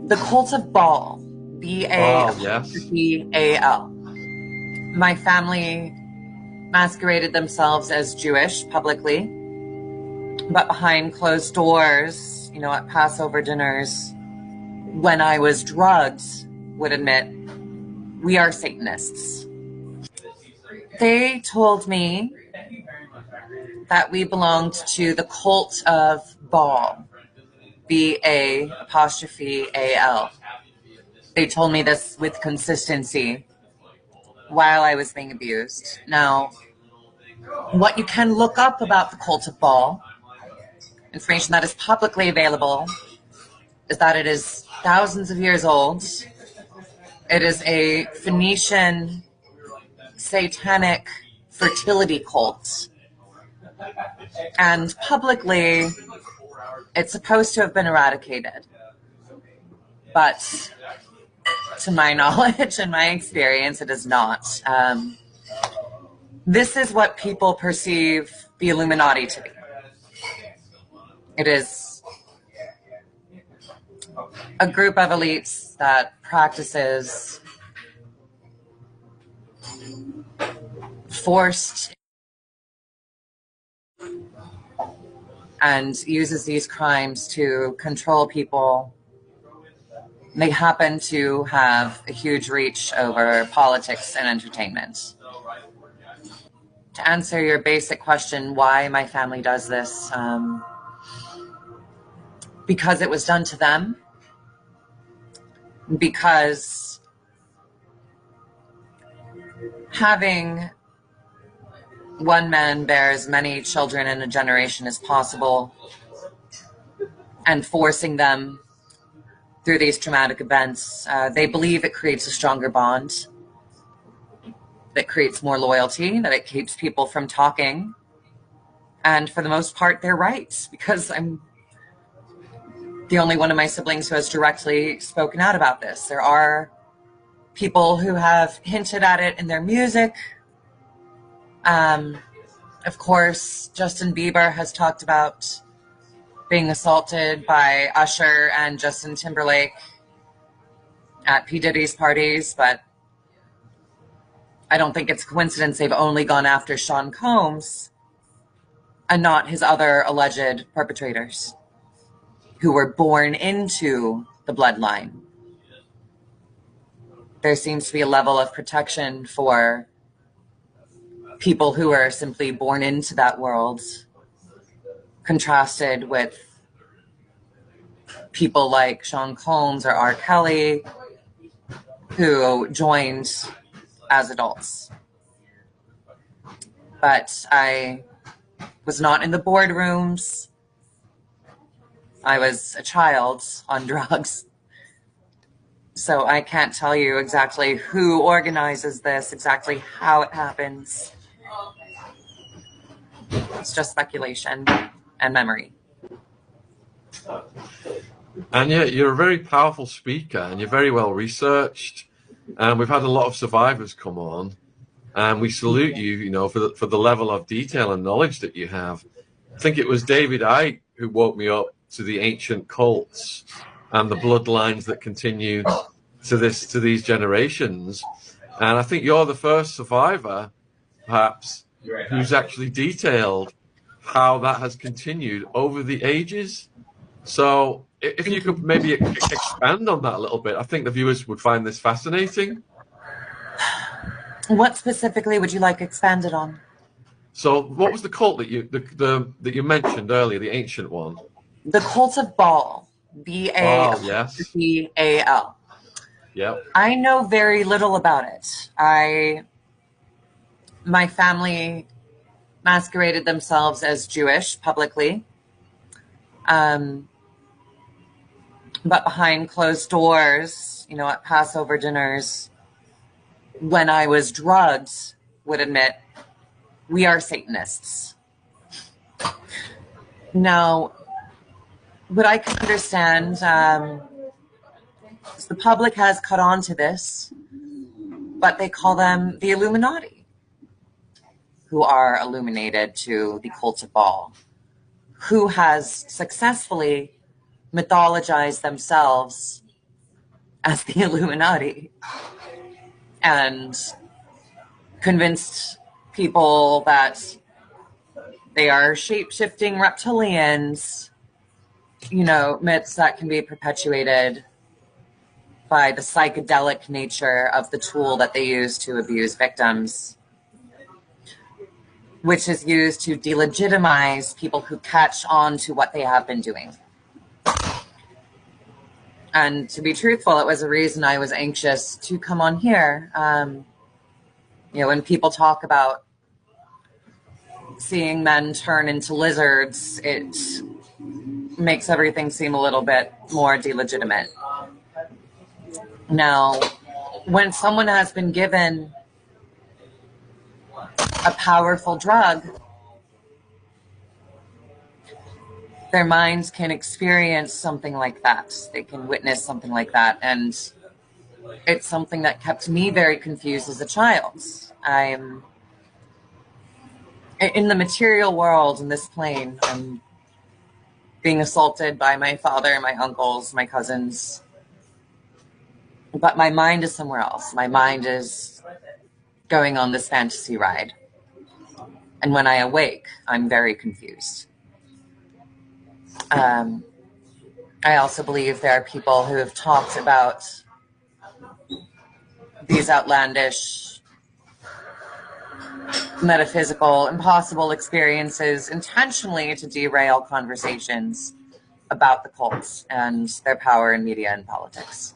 The cult of Baal, Oh, yes. B-A-L. My family masqueraded themselves as Jewish publicly, but behind closed doors, at Passover dinners, when I was drugged, would admit, we are Satanists. They told me that we belonged to the cult of Baal, B-A''A''L. They told me this with consistency while I was being abused. Now, what you can look up about the cult of Baal, information that is publicly available, is that it is thousands of years old. It is a Phoenician satanic fertility cult. And publicly, it's supposed to have been eradicated. But to my knowledge and my experience, it is not. This is what people perceive the Illuminati to be. It is a group of elites that practices forced and uses these crimes to control people. They happen to have a huge reach over politics and entertainment. To answer your basic question, why my family does this, because it was done to them, because having one man bear as many children in a generation as possible and forcing them through these traumatic events, they believe it creates a stronger bond, that creates more loyalty, that it keeps people from talking. And for the most part, they're right, because I'm the only one of my siblings who has directly spoken out about this. There are people who have hinted at it in their music. Of course, Justin Bieber has talked about being assaulted by Usher and Justin Timberlake at P. Diddy's parties, but I don't think it's a coincidence they've only gone after Sean Combs and not his other alleged perpetrators who were born into the bloodline. There seems to be a level of protection for people who are simply born into that world, contrasted with people like Sean Combs or R. Kelly, who joined as adults. But I was not in the boardrooms. I was a child on drugs. So I can't tell you exactly who organizes this, exactly how it happens. It's just speculation and memory. Anya, you're a very powerful speaker and you're very well researched. And we've had a lot of survivors come on, and we salute you, for the level of detail and knowledge that you have. I think it was David Icke who woke me up to the ancient cults and the bloodlines that continue to these generations. And I think you're the first survivor, perhaps, who's actually detailed how that has continued over the ages. So if you could maybe expand on that a little bit, I think the viewers would find this fascinating. What specifically would you like expanded on? So what was the cult that you mentioned earlier, the ancient one? The cult of Baal, B-A-A-L. Yes. Yeah. I know very little about it. My family masqueraded themselves as Jewish publicly. But behind closed doors, at Passover dinners, when I was drugged, would admit, we are Satanists. Now, what I can understand is the public has caught on to this, but they call them the Illuminati, who are illuminated to the cult of Baal, who has successfully mythologized themselves as the Illuminati and convinced people that they are shape-shifting reptilians, myths that can be perpetuated by the psychedelic nature of the tool that they use to abuse victims, which is used to delegitimize people who catch on to what they have been doing. And to be truthful, it was a reason I was anxious to come on here. When people talk about seeing men turn into lizards, it makes everything seem a little bit more delegitimate. Now, when someone has been given a powerful drug, their minds can experience something like that. They can witness something like that. And it's something that kept me very confused as a child. I'm in the material world, in this plane. I'm being assaulted by my father, my uncles, my cousins. But my mind is somewhere else. My mind is going on this fantasy ride. And when I awake, I'm very confused. I also believe there are people who have talked about these outlandish, metaphysical, impossible experiences intentionally to derail conversations about the cults and their power in media and politics.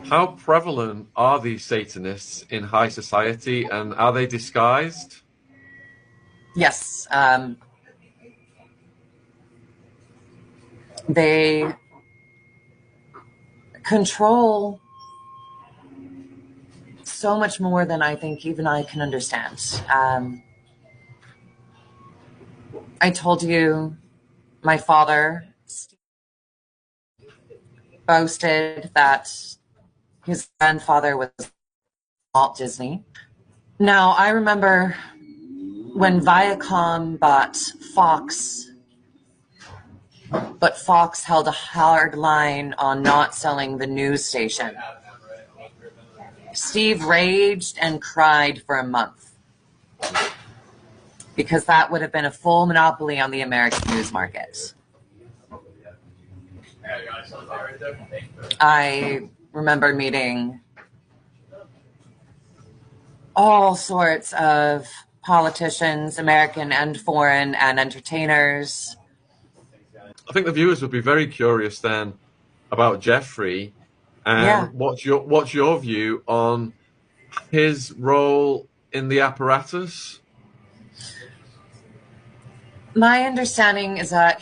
How prevalent are these Satanists in high society, and are they disguised? Yes. They control so much more than I think even I can understand. I told you my father boasted that his grandfather was Walt Disney. Now, I remember when Viacom bought Fox, but Fox held a hard line on not selling the news station. Steve raged and cried for a month because that would have been a full monopoly on the American news market. I remember meeting all sorts of politicians, American and foreign, and entertainers. I think the viewers would be very curious then about Jeffrey, and what's your view on his role in the apparatus? My understanding is that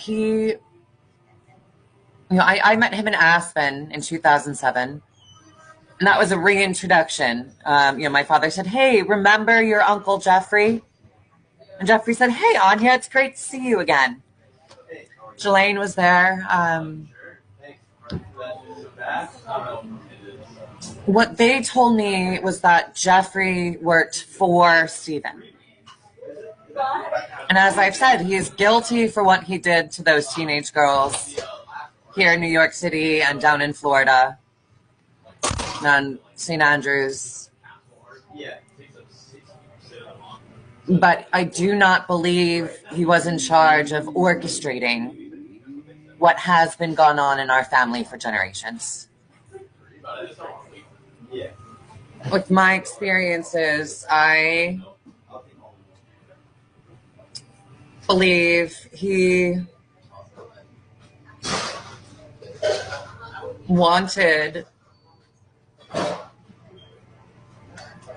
I met him in Aspen in 2007. And that was a reintroduction. My father said, "Hey, remember your Uncle Jeffrey?" And Jeffrey said, "Hey, Anya, it's great to see you again." Jelaine was there. What they told me was that Jeffrey worked for Stephen. And as I've said, he is guilty for what he did to those teenage girls here in New York City and down in Florida. On St. Andrews. But I do not believe he was in charge of orchestrating what has been going on in our family for generations. With my experiences, I believe he wanted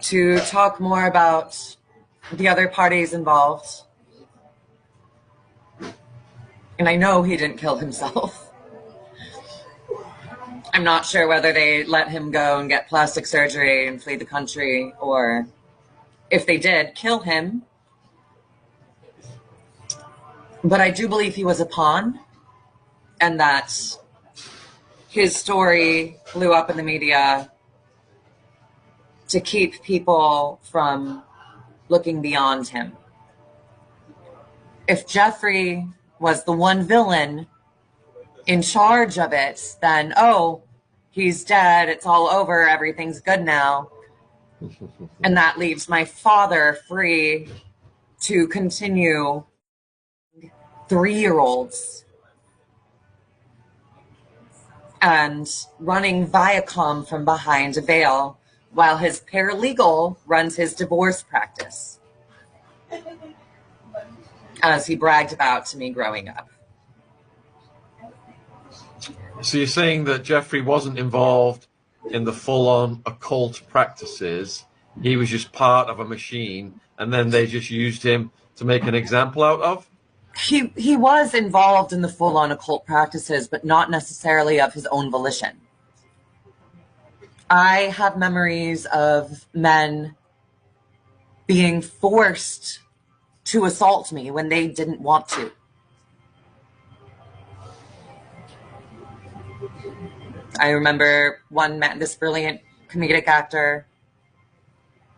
to talk more about the other parties involved. And I know he didn't kill himself. I'm not sure whether they let him go and get plastic surgery and flee the country, or if they did, kill him. But I do believe he was a pawn, and that his story blew up in the media to keep people from looking beyond him. If Jeffrey was the one villain, in charge of it, then, oh, he's dead, it's all over, everything's good now. And that leaves my father free to continue 3-year-olds and running Viacom from behind a veil while his paralegal runs his divorce practice, as he bragged about to me growing up. So you're saying that Jeffrey wasn't involved in the full-on occult practices. He was just part of a machine, and then they just used him to make an example out of? He was involved in the full-on occult practices, but not necessarily of his own volition. I have memories of men being forced to assault me when they didn't want to. I remember one man, this brilliant comedic actor,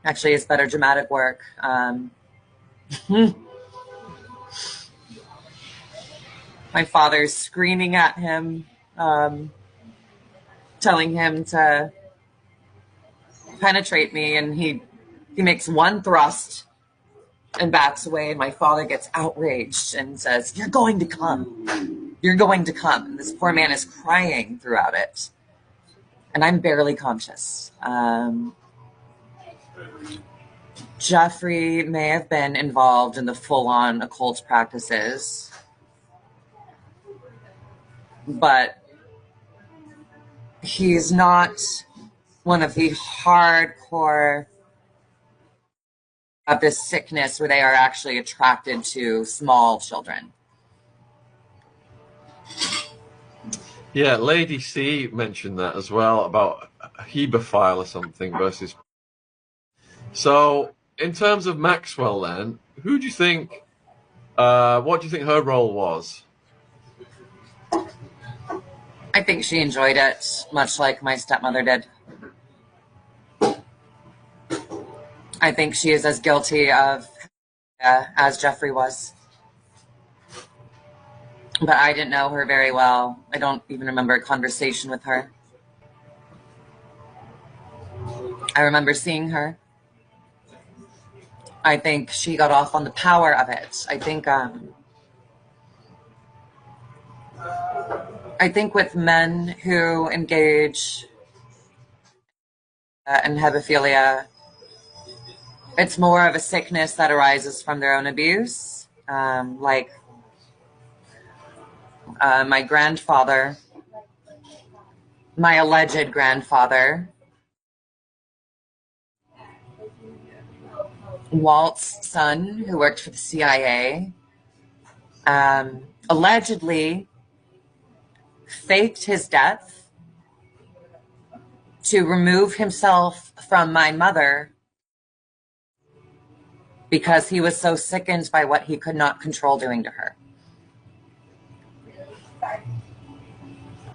actually his better dramatic work. My father's screaming at him, telling him to penetrate me, and he makes one thrust and backs away, and my father gets outraged and says, "You're going to come. You're going to come." And this poor man is crying throughout it. And I'm barely conscious. Jeffrey may have been involved in the full-on occult practices, but he's not one of the hardcore of this sickness where they are actually attracted to small children. Yeah, Lady C mentioned that as well, about a hebephile or something versus. So, in terms of Maxwell, then, who do you think? What do you think her role was? I think she enjoyed it, much like my stepmother did. I think she is as guilty of as Jeffrey was. But I didn't know her very well. I don't even remember a conversation with her. I remember seeing her. I think she got off on the power of it. I think with men who engage in hebephilia, it's more of a sickness that arises from their own abuse. My grandfather, my alleged grandfather, Walt's son, who worked for the CIA, allegedly faked his death to remove himself from my mother because he was so sickened by what he could not control doing to her.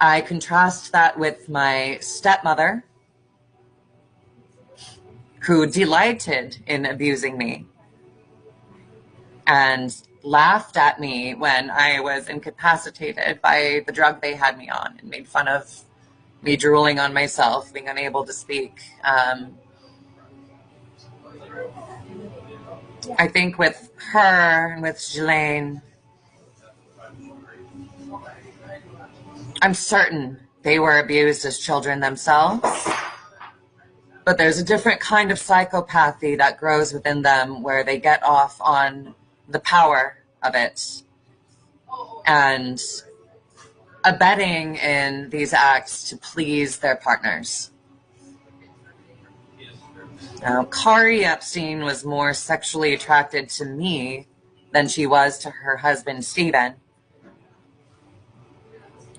I contrast that with my stepmother, who delighted in abusing me and laughed at me when I was incapacitated by the drug they had me on, and made fun of me drooling on myself, being unable to speak. I think with her and with Ghislaine, I'm certain they were abused as children themselves, but there's a different kind of psychopathy that grows within them where they get off on the power of it and abetting in these acts to please their partners. Now, Kari Epstein was more sexually attracted to me than she was to her husband, Stephen.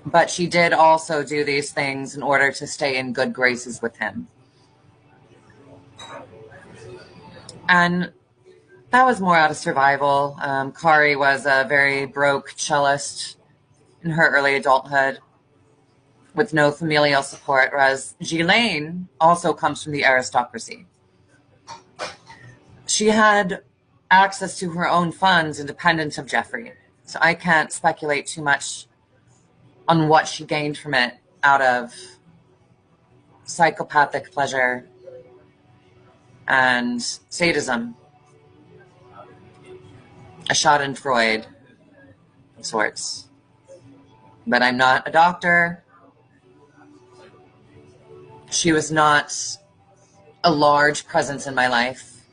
But she did also do these things in order to stay in good graces with him. And that was more out of survival. Kari was a very broke cellist in her early adulthood with no familial support, whereas Ghislaine also comes from the aristocracy. She had access to her own funds independent of Jeffrey, so I can't speculate too much on what she gained from it out of psychopathic pleasure and sadism. A schadenfreude of sorts. But I'm not a doctor. She was not a large presence in my life.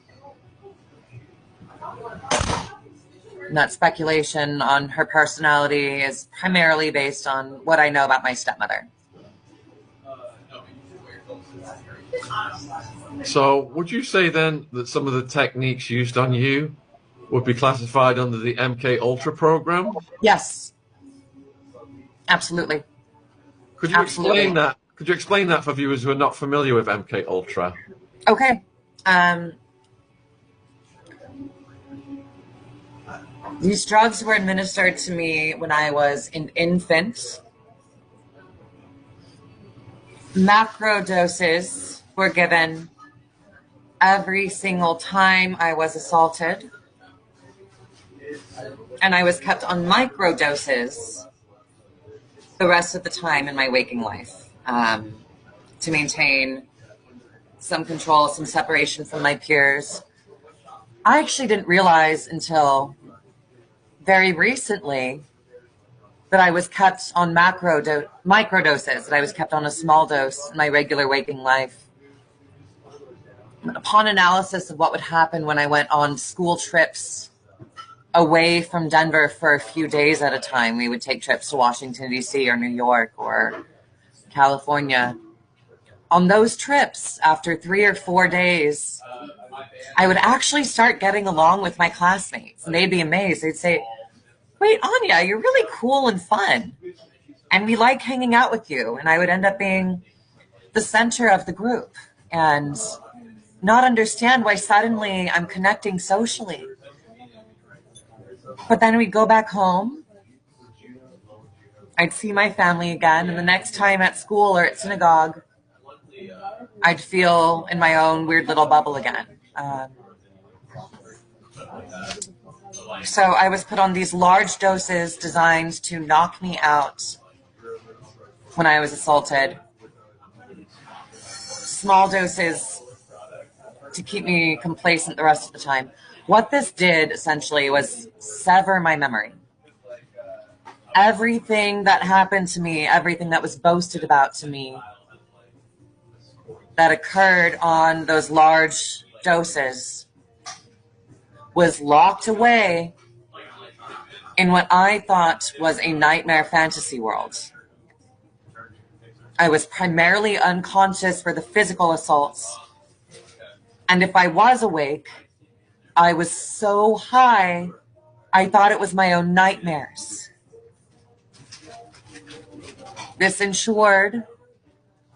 And that speculation on her personality is primarily based on what I know about my stepmother. So would you say then that some of the techniques used on you would be classified under the MK Ultra program? Yes, absolutely. Could you explain that? Could you explain that for viewers who are not familiar with MK Ultra? Okay. These drugs were administered to me when I was an infant. Macro doses were given every single time I was assaulted. And I was kept on micro doses the rest of the time in my waking life to maintain some control, some separation from my peers. I actually didn't realize until very recently that I was kept on micro doses, that I was kept on a small dose in my regular waking life. Upon analysis of what would happen when I went on school trips away from Denver for a few days at a time, we would take trips to Washington, D.C. or New York or California. On those trips, after 3 or 4 days, I would actually start getting along with my classmates. And they'd be amazed. They'd say, "Wait, Anya, you're really cool and fun. And we like hanging out with you." And I would end up being the center of the group and not understand why suddenly I'm connecting socially. But then we'd go back home. I'd see my family again. And the next time at school or at synagogue, I'd feel in my own weird little bubble again. So I was put on these large doses designed to knock me out when I was assaulted. Small doses to keep me complacent the rest of the time. What this did essentially was sever my memory. Everything that happened to me, everything that was boasted about to me, that occurred on those large doses was locked away in what I thought was a nightmare fantasy world. I was primarily unconscious for the physical assaults. And if I was awake, I was so high, I thought it was my own nightmares. This ensured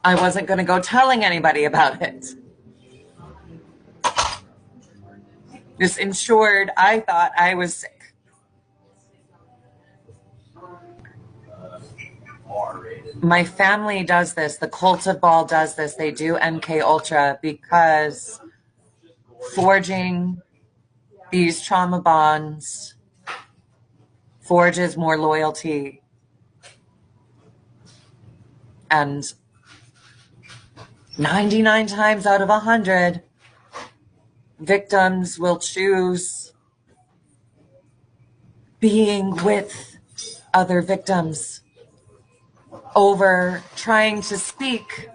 I wasn't going to go telling anybody about it. This ensured I thought I was sick. My family does this. The Cult of Baal does this. They do MK Ultra because forging these trauma bonds forges more loyalty. And 99 times out of 100, victims will choose being with other victims over trying to speak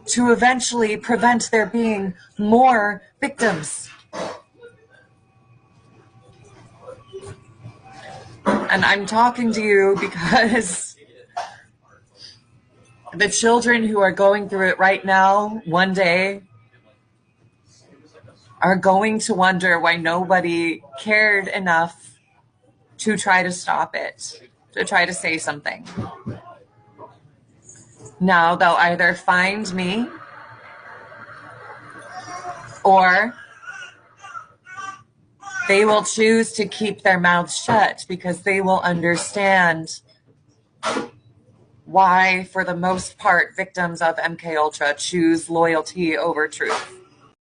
to eventually prevent there being more victims. And I'm talking to you because the children who are going through it right now, one day, are going to wonder why nobody cared enough to try to stop it, to try to say something. Now they'll either find me or they will choose to keep their mouths shut because they will understand why, for the most part, victims of MK Ultra choose loyalty over truth.